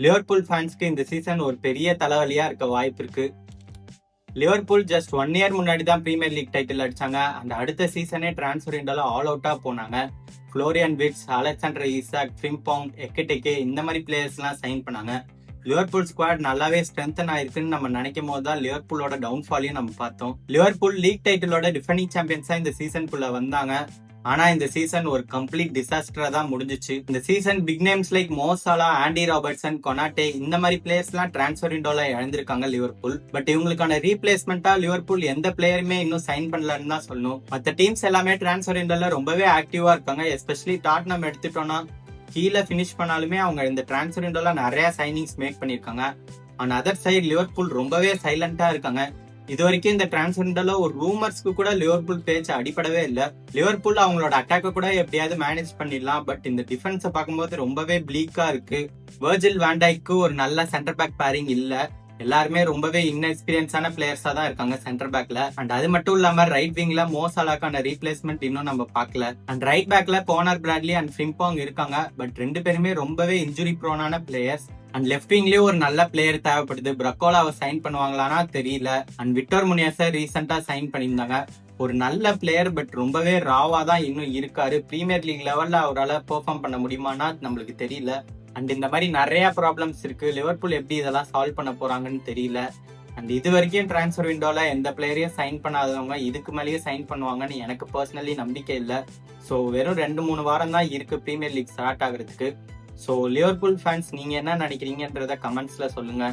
Liverpool ஃபேன்ஸ்க்கு இந்த season ஒரு பெரிய தலைவலியா இருக்க வாய்ப்பு இருக்கு. லிவர்பூல் ஜஸ்ட் 1 இயர் முன்னாடி தான் பிரீமியர் லீக் டைட்டில் அடிச்சாங்க. அந்த அடுத்த சீசனே டிரான்ஸ்ஃபர் விண்டோல ஆல் அவுட்டா போனாங்க. ஃப்ளோரியன் விட்ஸ், அலெக்சாண்டர் ஈசாக், ஃப்ரிம்பாங், எக்கெட்டெக்கே இந்த மாதிரி பிளேயர்ஸ் எல்லாம் சைன் பண்ணாங்க. லிவர்பூல் ஸ்குவாட் நல்லாவே ஸ்ட்ரென்தன் ஆயிருக்குன்னு நம்ம நினைக்கும் போது தான் லிவர்பூலோட டவுன்ஃபாலையும் நம்ம பார்த்தோம். லிவர்பூல் லீக் டைட்டிலோட டிஃபெண்டிங் சாம்பியன்ஸா இந்த சீசனுக்குள்ள வந்தாங்க. ஆனா இந்த சீசன் ஒரு கம்ப்ளீட் டிசாஸ்டரா தான் முடிஞ்சிச்சு. இந்த சீசன் பிக் நேம்ஸ் லைக் மோ சாலா, ஆண்டி ராபர்ட்சன், கொனாட்டே இந்த மாதிரி பிளேயர்ஸ் எல்லாம் டிரான்ஸ்ஃபர் விண்டோல இழந்திருக்காங்க லிவர்பூல். பட் இவங்களுக்கான ரீப்ளேஸ்மெண்டா லிவர்பூல் எந்த பிளேயருமே இன்னும் சைன் பண்ணலன்னு தான் சொல்லணும். மற்ற டீம்ஸ் எல்லாமே டிரான்ஸ்ஃபர் விண்டோல ரொம்பவே ஆக்டிவா இருக்காங்க. எஸ்பெஷலி டாட்னம் எடுத்துட்டோம்னா கீழே பினிஷ் பண்ணாலுமே அவங்க இந்த டிரான்ஸ்ஃபர் விண்டோல நிறைய சைனிங்ஸ் மேக் பண்ணிருக்காங்க. ஆன் அதர் சைடு லிவர்பூல் ரொம்பவே சைலண்டா இருக்காங்க. இது வரைக்கும் இந்த டிரான்ஸ்ஃபர் விண்டோல ஒரு ரூமர்ஸ்க்கு கூட லிவர்பூல் பேச்சு அடிப்படவே இல்லை. லிவர்பூல் அவங்களோட அட்டாக்க கூட எப்படியாவது மேனேஜ் பண்ணிடலாம். பட் இந்த டிஃபென்ஸை பார்க்கும்போது ரொம்பவே பிளீக்கா இருக்கு. வெர்ஜில் வான் டைக்கு ஒரு நல்ல சென்டர் பேக் பேரிங் இல்ல. எல்லாருமே ரொம்பவே இன்எக்ஸ்பீரியன்ஸான பிளேயர்ஸா தான் இருக்காங்க சென்டர் பேக்ல. அண்ட் அது மட்டும் இல்லாம ரைட் விங்ல மோ சாலாக்கான ரீப்ளேஸ்மெண்ட் இன்னும் நம்ம பார்க்கல. அண்ட் ரைட் பேக்ல கானர் பிராட்லி அண்ட் ஃப்ரிம்பாங் இருக்காங்க. பட் ரெண்டு பேருமே ரொம்பவே இன்ஜுரி ப்ரோனான பிளேயர்ஸ். அண்ட் லெஃப்ட் விங்லயும் ஒரு நல்ல பிளேயர் தேவைப்படுது. பிரக்கோலாவை சைன் பண்ணுவாங்களான்னா தெரியல. அண்ட் விக்டர் முனியஸை ரீசெண்டா சைன் பண்ணியிருந்தாங்க. ஒரு நல்ல பிளேயர், பட் ரொம்பவே ராவா தான் இன்னும் இருக்காரு. பிரீமியர் லீக் லெவல்ல அவரால் பெர்ஃபார்ம் பண்ண முடியுமானா நம்மளுக்கு தெரியல. அண்ட் இந்த மாதிரி நிறைய ப்ராப்ளம்ஸ் இருக்கு. லிவர்பூல் எப்படி இதெல்லாம் சால்வ் பண்ண போறாங்கன்னு தெரியல. அண்ட் இது வரைக்கும் டிரான்ஸ்ஃபர் விண்டோல எந்த பிளேயரையும் சைன் பண்ணாதவங்க இதுக்கு மேலேயே சைன் பண்ணுவாங்கன்னு எனக்கு பர்சனலி நம்பிக்கை இல்லை. ஸோ வெறும் 2-3 வாரம் தான் இருக்கு பிரீமியர் லீக் ஸ்டார்ட் ஆகுறதுக்கு. ஸோ லிவர்பூல் ஃபேன்ஸ் நீங்க என்ன நினைக்கிறீங்கன்றத கமெண்ட்ஸ்ல சொல்லுங்க.